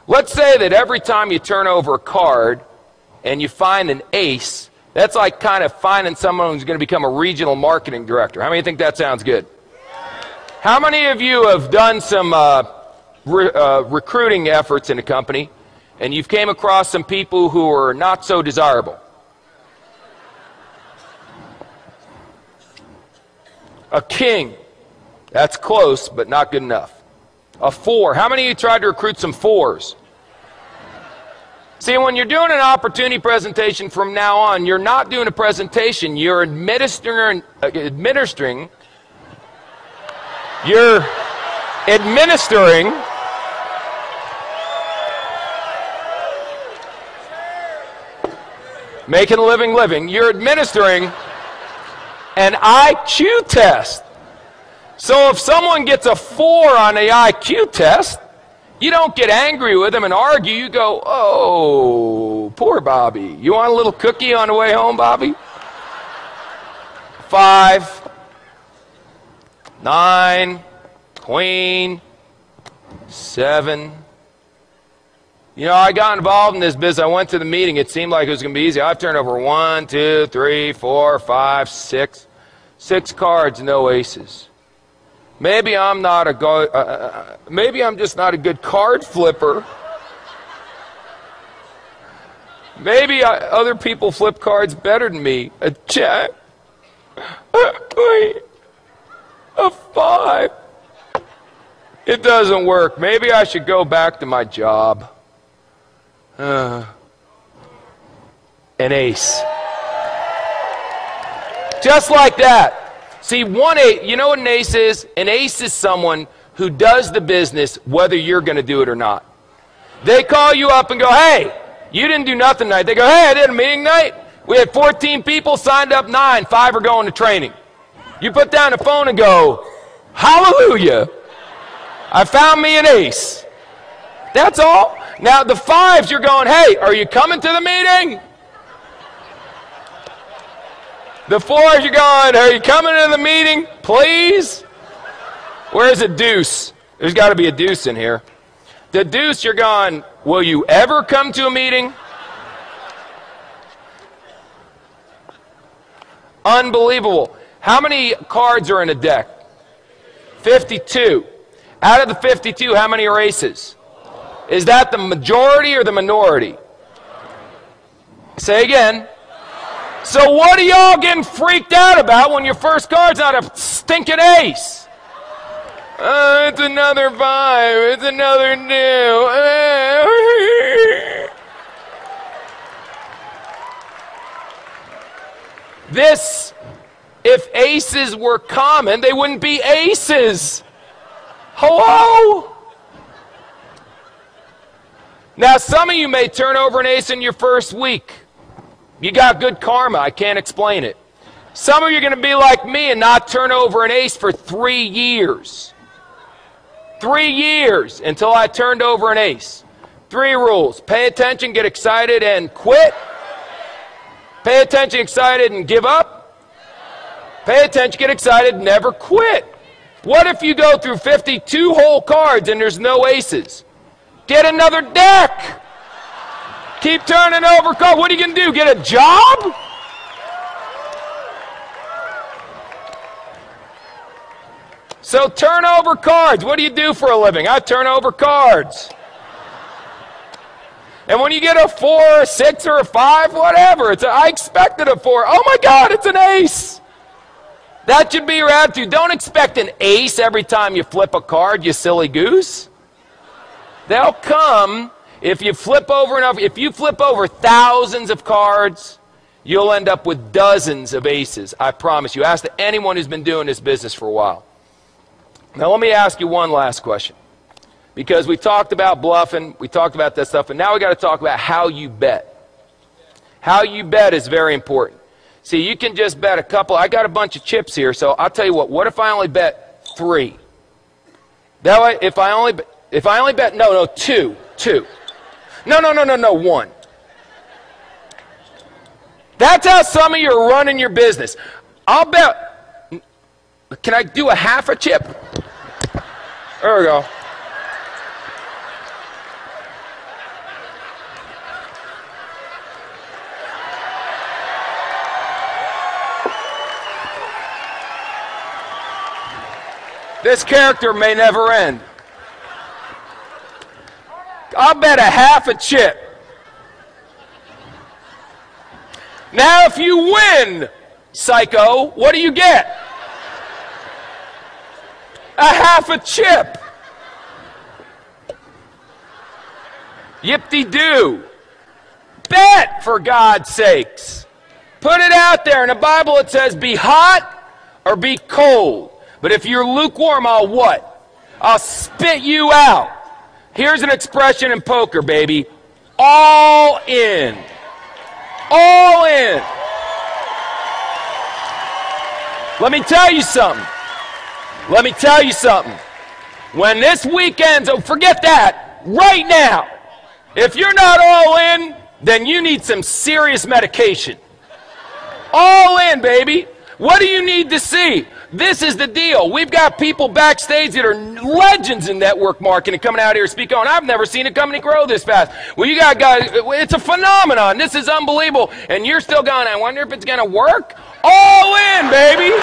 Let's say that every time you turn over a card and you find an ace, that's like kind of finding someone who's going to become a regional marketing director. How many think that sounds good? How many of you have done some recruiting efforts in a company and you've came across some people who are not so desirable? A king. That's close, but not good enough. A 4. How many of you tried to recruit some 4s? See, when you're doing an opportunity presentation from now on, you're not doing a presentation, you're administering making a living, you're administering an IQ test. So if someone gets a 4 on the IQ test, you don't get angry with them and argue. You go, oh, poor Bobby. You want a little cookie on the way home, Bobby? 5, 9, queen, 7. You know, I got involved in this business. I went to the meeting. It seemed like it was going to be easy. I've turned over 1, 2, 3, 4, 5, 6. 6 cards, no aces. Maybe I'm not a maybe I'm just not a good card flipper. Maybe other people flip cards better than me. A jack. Wait. A 5. It doesn't work. Maybe I should go back to my job. An ace. Just like that. See, 1 8, you know what an ace is? An ace is someone who does the business whether you're going to do it or not. They call you up and go, hey, you didn't do nothing tonight. They go, hey, I did a meeting night. We had 14 people, signed up 9, 5 are going to training. You put down the phone and go, hallelujah, I found me an ace. That's all. Now the 5s, you're going, hey, are you coming to the meeting? The 4s, you're going, are you coming to the meeting, please? Where's a deuce? There's got to be a deuce in here. The deuce, you're going, will you ever come to a meeting? Unbelievable. How many cards are in a deck? 52. Out of the 52, how many are aces? Is that the majority or the minority? Say again. So what are y'all getting freaked out about when your first card's not a stinking ace? It's another 5. It's another 2. This, if aces were common, they wouldn't be aces. Hello? Now, some of you may turn over an ace in your first week. You got good karma. I can't explain it. Some of you are going to be like me and not turn over an ace for 3 years. 3 years until I turned over an ace. 3 rules. Pay attention, get excited, and quit. Pay attention, excited, and give up. Pay attention, get excited, never quit. What if you go through 52 whole cards and there's no aces? Get another deck. Keep turning over cards. What are you going to do? Get a job? So turn over cards. What do you do for a living? I turn over cards. And when you get a 4, a 6, or a 5, whatever, I expected a 4. Oh my God, it's an ace. That should be your attitude. Don't expect an ace every time you flip a card, you silly goose. They'll come. If you flip over enough, if you flip over thousands of cards, you'll end up with dozens of aces. I promise you. Ask anyone who's been doing this business for a while. Now let me ask you one last question. Because we talked about bluffing, we talked about that stuff, and now we got to talk about how you bet. How you bet is very important. See, you can just bet a couple. I got a bunch of chips here, so I'll tell you what if I only bet 3? That way, if I only bet, no, 2. No, 1. That's how some of you are running your business. I'll bet, can I do a half a chip? There we go. This character may never end. I'll bet a half a chip. Now, if you win, psycho, what do you get? A half a chip. Yip-de-doo. Bet, for God's sakes. Put it out there. In the Bible it says be hot or be cold. But if you're lukewarm, I'll what? I'll spit you out. Here's an expression in poker, baby. All in. All in. Let me tell you something. Let me tell you something. When this weekend's over, forget that. Right now. If you're not all in, then you need some serious medication. All in, baby. What do you need to see? This is the deal. We've got people backstage that are legends in network marketing coming out here speaking on. I've never seen a company grow this fast. Well, you got guys, it's a phenomenon. This is unbelievable. And you're still going, I wonder if it's going to work? All in, baby.